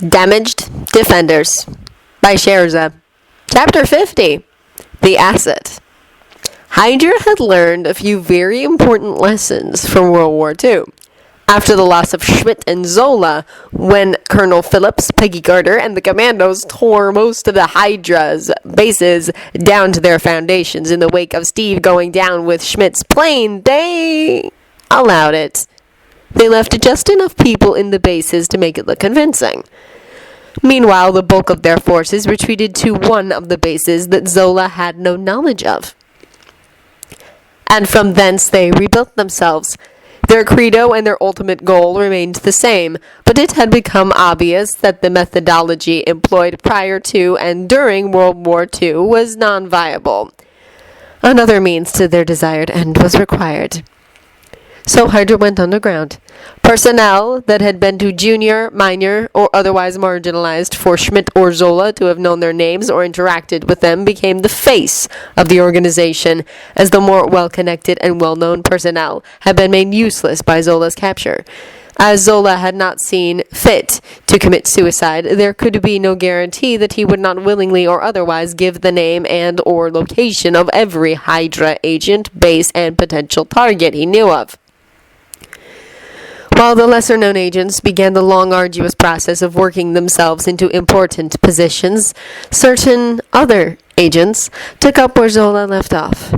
Damaged Defenders by Sherza. Chapter 50. The Asset. Hydra had learned a few very important lessons from World War II. After the loss of Schmidt and Zola, when Colonel Phillips, Peggy Carter, and the commandos tore most of the Hydra's bases down to their foundations in the wake of Steve going down with Schmidt's plane, they allowed it. They left just enough people in the bases to make it look convincing. Meanwhile, the bulk of their forces retreated to one of the bases that Zola had no knowledge of. And from thence they rebuilt themselves. Their credo and their ultimate goal remained the same, but it had become obvious that the methodology employed prior to and during World War II was non-viable. Another means to their desired end was required. So Hydra went underground. Personnel that had been too junior, minor, or otherwise marginalized for Schmidt or Zola to have known their names or interacted with them became the face of the organization, as the more well-connected and well-known personnel had been made useless by Zola's capture. As Zola had not seen fit to commit suicide, there could be no guarantee that he would not willingly or otherwise give the name and or location of every Hydra agent, base, and potential target he knew of. While the lesser-known agents began the long, arduous process of working themselves into important positions, certain other agents took up where Zola left off.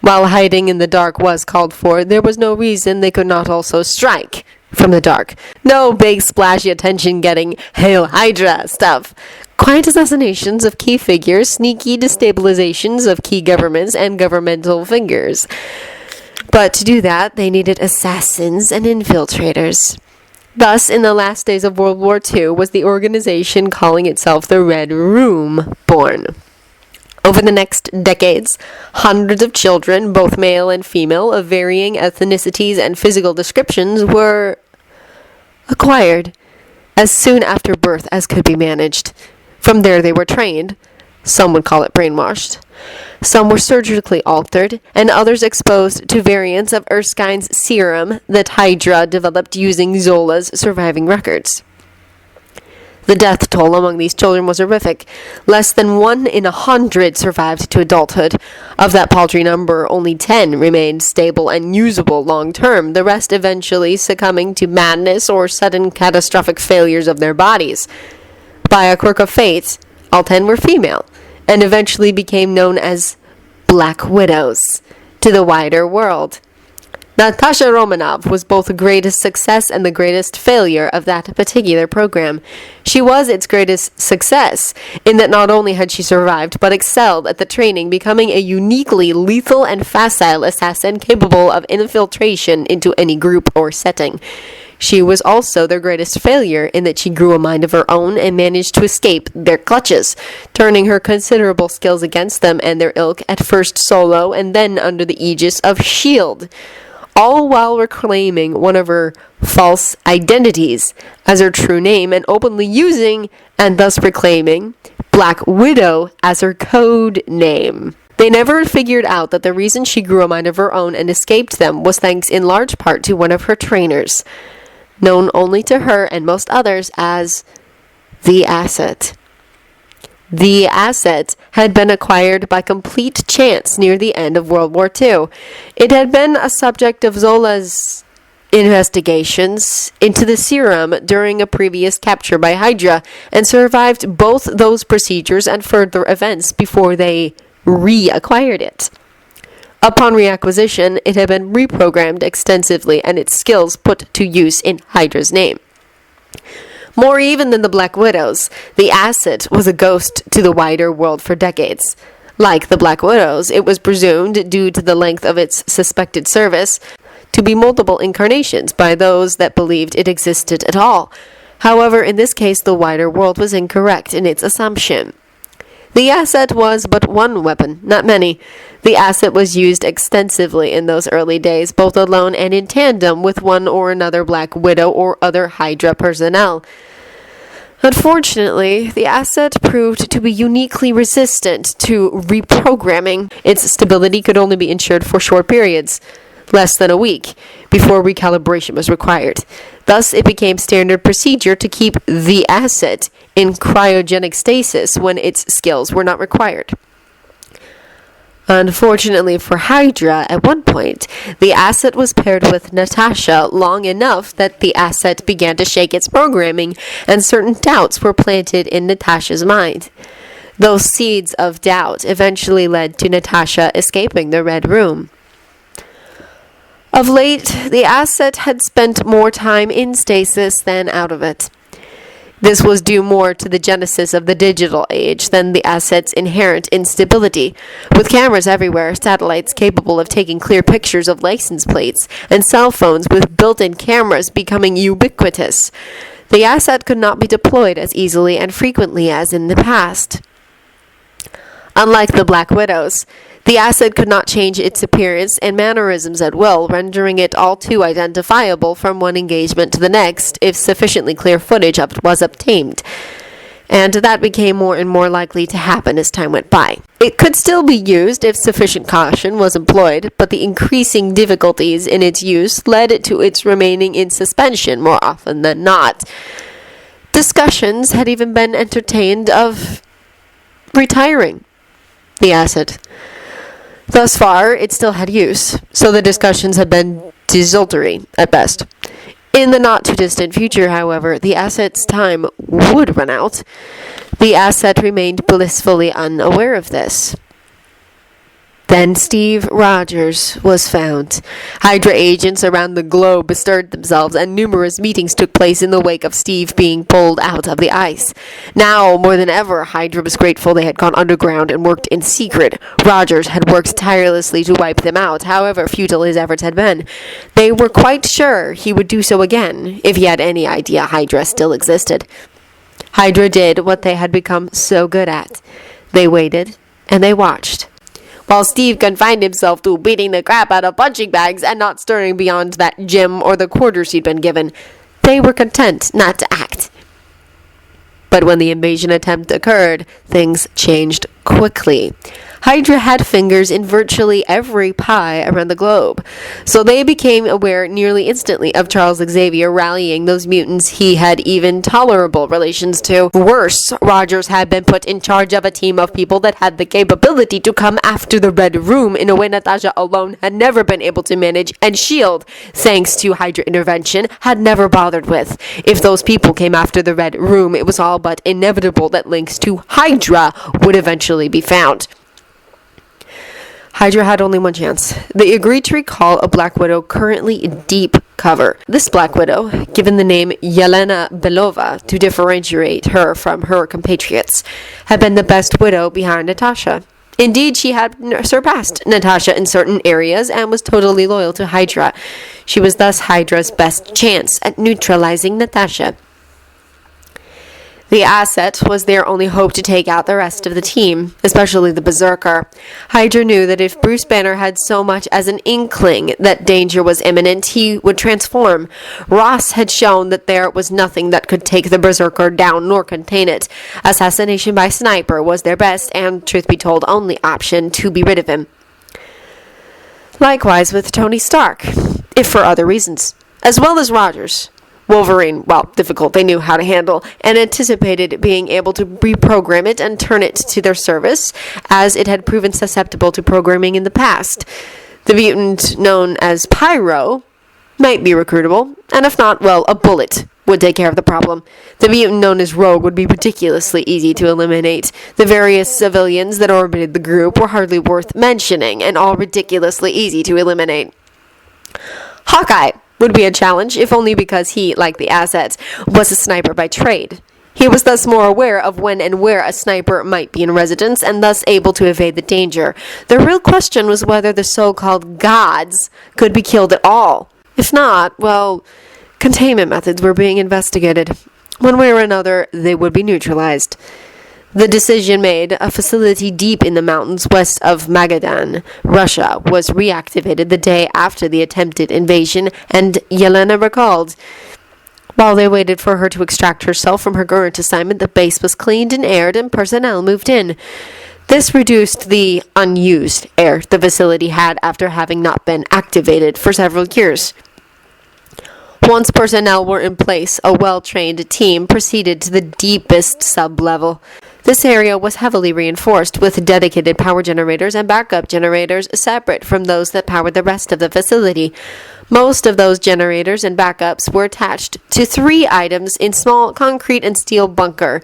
While hiding in the dark was called for, there was no reason they could not also strike from the dark. No big, splashy, attention-getting, "Hail Hydra" stuff. Quiet assassinations of key figures, sneaky destabilizations of key governments and governmental figures. But to do that, they needed assassins and infiltrators. Thus, in the last days of World War II, was the organization calling itself the Red Room born. Over the next decades, hundreds of children, both male and female, of varying ethnicities and physical descriptions, were acquired as soon after birth as could be managed. From there they were trained. Some would call it brainwashed. Some were surgically altered, and others exposed to variants of Erskine's serum that Hydra developed using Zola's surviving records. The death toll among these children was horrific. Less than 1 in 100 survived to adulthood. Of that paltry number, only 10 remained stable and usable long-term, the rest eventually succumbing to madness or sudden catastrophic failures of their bodies. By a quirk of fate, all 10 were female, and eventually became known as Black Widows to the wider world. Natasha Romanov was both the greatest success and the greatest failure of that particular program. She was its greatest success, in that not only had she survived, but excelled at the training, becoming a uniquely lethal and facile assassin capable of infiltration into any group or setting. She was also their greatest failure, in that she grew a mind of her own and managed to escape their clutches, turning her considerable skills against them and their ilk, at first solo and then under the aegis of S.H.I.E.L.D., all while reclaiming one of her false identities as her true name and openly using, and thus proclaiming, Black Widow as her code name. They never figured out that the reason she grew a mind of her own and escaped them was thanks in large part to one of her trainers, known only to her and most others as the Asset. The Asset had been acquired by complete chance near the end of World War II. It had been a subject of Zola's investigations into the serum during a previous capture by Hydra, and survived both those procedures and further events before they reacquired it. Upon reacquisition, it had been reprogrammed extensively and its skills put to use in Hydra's name. More even than the Black Widows, the Asset was a ghost to the wider world for decades. Like the Black Widows, it was presumed, due to the length of its suspected service, to be multiple incarnations by those that believed it existed at all. However, in this case, the wider world was incorrect in its assumption. The Asset was but one weapon, not many. The Asset was used extensively in those early days, both alone and in tandem with one or another Black Widow or other Hydra personnel. Unfortunately, the Asset proved to be uniquely resistant to reprogramming. Its stability could only be ensured for short periods, less than a week, before recalibration was required. Thus, it became standard procedure to keep the asset in cryogenic stasis when its skills were not required. Unfortunately for Hydra, at one point, the asset was paired with Natasha long enough that the asset began to shake its programming, and certain doubts were planted in Natasha's mind. Those seeds of doubt eventually led to Natasha escaping the Red Room. Of late, the asset had spent more time in stasis than out of it. This was due more to the genesis of the digital age than the asset's inherent instability. With cameras everywhere, satellites capable of taking clear pictures of license plates, and cell phones with built-in cameras becoming ubiquitous, the asset could not be deployed as easily and frequently as in the past. Unlike the Black Widows, the asset could not change its appearance and mannerisms at will, rendering it all too identifiable from one engagement to the next if sufficiently clear footage of it was obtained. And that became more and more likely to happen as time went by. It could still be used if sufficient caution was employed, but the increasing difficulties in its use led to its remaining in suspension more often than not. Discussions had even been entertained of retiring the asset. Thus far, it still had use, so the discussions had been desultory at best. In the not-too-distant future, however, the asset's time would run out. The asset remained blissfully unaware of this. Then Steve Rogers was found. Hydra agents around the globe bestirred themselves, and numerous meetings took place in the wake of Steve being pulled out of the ice. Now, more than ever, Hydra was grateful they had gone underground and worked in secret. Rogers had worked tirelessly to wipe them out, however futile his efforts had been. They were quite sure he would do so again, if he had any idea Hydra still existed. Hydra did what they had become so good at. They waited, and they watched. While Steve confined himself to beating the crap out of punching bags and not stirring beyond that gym or the quarters he'd been given, they were content not to act. But when the invasion attempt occurred, things changed quickly. Hydra had fingers in virtually every pie around the globe, so they became aware nearly instantly of Charles Xavier rallying those mutants he had even tolerable relations to. Worse, Rogers had been put in charge of a team of people that had the capability to come after the Red Room in a way Natasha alone had never been able to manage, and S.H.I.E.L.D., thanks to Hydra intervention, had never bothered with. If those people came after the Red Room, it was all but inevitable that links to Hydra would eventually be found. Hydra had only one chance. They agreed to recall a Black Widow currently in deep cover. This Black Widow, given the name Yelena Belova to differentiate her from her compatriots, had been the best widow behind Natasha. Indeed, she had surpassed Natasha in certain areas and was totally loyal to Hydra. She was thus Hydra's best chance at neutralizing Natasha. The asset was their only hope to take out the rest of the team, especially the Berserker. Hydra knew that if Bruce Banner had so much as an inkling that danger was imminent, he would transform. Ross had shown that there was nothing that could take the Berserker down nor contain it. Assassination by sniper was their best and, truth be told, only option to be rid of him. Likewise with Tony Stark, if for other reasons, as well as Rogers. Wolverine, well, difficult they knew how to handle, and anticipated being able to reprogram it and turn it to their service, as it had proven susceptible to programming in the past. The mutant known as Pyro might be recruitable, and if not, well, a bullet would take care of the problem. The mutant known as Rogue would be ridiculously easy to eliminate. The various civilians that orbited the group were hardly worth mentioning, and all ridiculously easy to eliminate. Hawkeye would be a challenge, if only because he, like the asset, was a sniper by trade. He was thus more aware of when and where a sniper might be in residence, and thus able to evade the danger. The real question was whether the so-called gods could be killed at all. If not, well, containment methods were being investigated. One way or another, they would be neutralized. The decision made, a facility deep in the mountains west of Magadan, Russia, was reactivated the day after the attempted invasion, and Yelena recalled. While they waited for her to extract herself from her current assignment, the base was cleaned and aired, and personnel moved in. This reduced the unused air the facility had after having not been activated for several years. Once personnel were in place, a well-trained team proceeded to the deepest sub-level. This area was heavily reinforced with dedicated power generators and backup generators separate from those that powered the rest of the facility. Most of those generators and backups were attached to 3 items in small concrete and steel bunker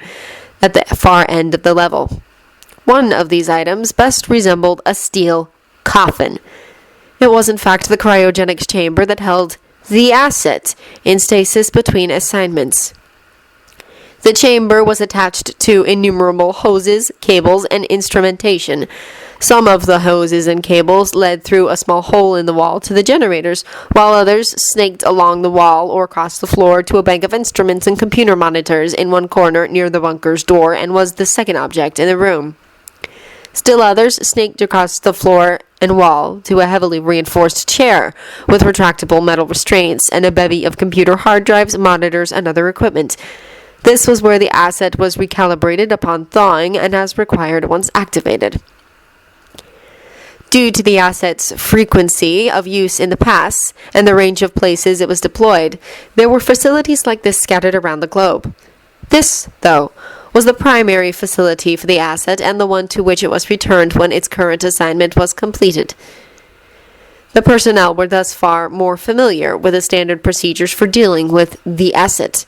at the far end of the level. One of these items best resembled a steel coffin. It was in fact the cryogenics chamber that held the asset in stasis between assignments. The chamber was attached to innumerable hoses, cables, and instrumentation. Some of the hoses and cables led through a small hole in the wall to the generators, while others snaked along the wall or across the floor to a bank of instruments and computer monitors in one corner near the bunker's door and was the second object in the room. Still others snaked across the floor and wall to a heavily reinforced chair with retractable metal restraints and a bevy of computer hard drives, monitors, and other equipment. This was where the asset was recalibrated upon thawing and as required once activated. Due to the asset's frequency of use in the past and the range of places it was deployed, there were facilities like this scattered around the globe. This, though, was the primary facility for the asset and the one to which it was returned when its current assignment was completed. The personnel were thus far more familiar with the standard procedures for dealing with the asset.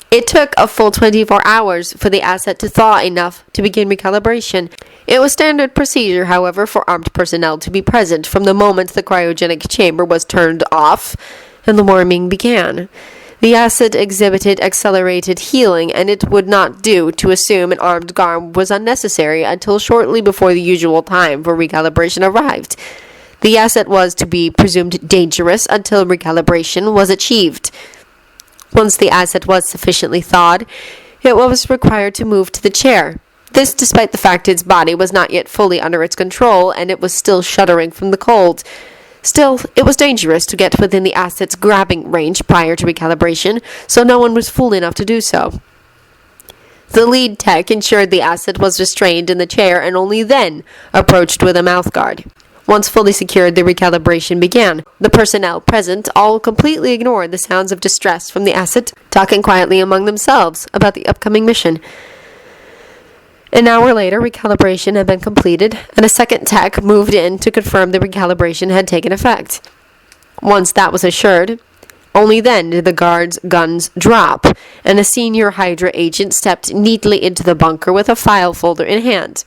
It took a full 24 hours for the asset to thaw enough to begin recalibration. It was standard procedure, however, for armed personnel to be present from the moment the cryogenic chamber was turned off and the warming began. The asset exhibited accelerated healing, and it would not do to assume an armed guard was unnecessary until shortly before the usual time for recalibration arrived. The asset was to be presumed dangerous until recalibration was achieved. Once the asset was sufficiently thawed, it was required to move to the chair. This despite the fact its body was not yet fully under its control, and it was still shuddering from the cold. Still, it was dangerous to get within the asset's grabbing range prior to recalibration, so no one was fool enough to do so. The lead tech ensured the asset was restrained in the chair and only then approached with a mouthguard. Once fully secured, the recalibration began. The personnel present all completely ignored the sounds of distress from the asset, talking quietly among themselves about the upcoming mission. An hour later, recalibration had been completed, and a second tech moved in to confirm the recalibration had taken effect. Once that was assured, only then did the guards' guns drop, and a senior Hydra agent stepped neatly into the bunker with a file folder in hand.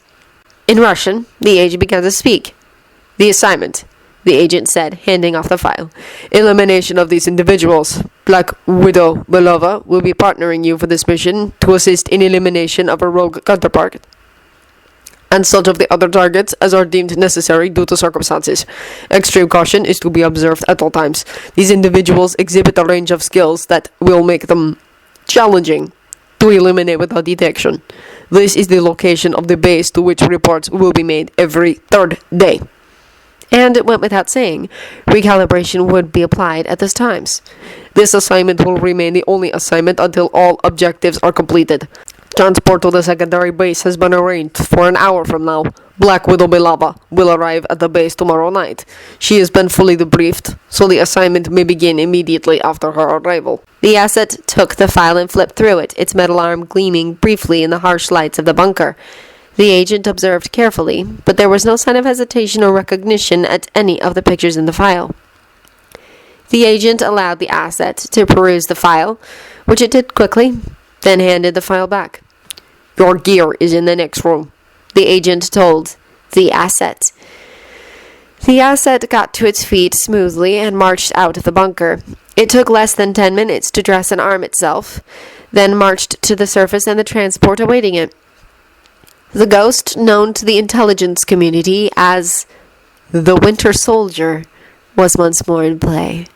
In Russian, the agent began to speak. "The assignment," the agent said, handing off the file. "Elimination of these individuals. Black Widow Belova will be partnering you for this mission to assist in elimination of a rogue counterpart and such of the other targets as are deemed necessary due to circumstances. Extreme caution is to be observed at all times. These individuals exhibit a range of skills that will make them challenging to eliminate without detection. This is the location of the base to which reports will be made every 3rd day." And it went without saying, recalibration would be applied at those times. "This assignment will remain the only assignment until all objectives are completed. Transport to the secondary base has been arranged for an hour from now. Black Widow Belova will arrive at the base tomorrow night. She has been fully debriefed, so the assignment may begin immediately after her arrival." The asset took the file and flipped through it, its metal arm gleaming briefly in the harsh lights of the bunker. The agent observed carefully, but there was no sign of hesitation or recognition at any of the pictures in the file. The agent allowed the asset to peruse the file, which it did quickly, then handed the file back. "Your gear is in the next room," the agent told the asset. The asset got to its feet smoothly and marched out of the bunker. It took less than 10 minutes to dress and arm itself, then marched to the surface and the transport awaiting it. The ghost, known to the intelligence community as the Winter Soldier, was once more in play.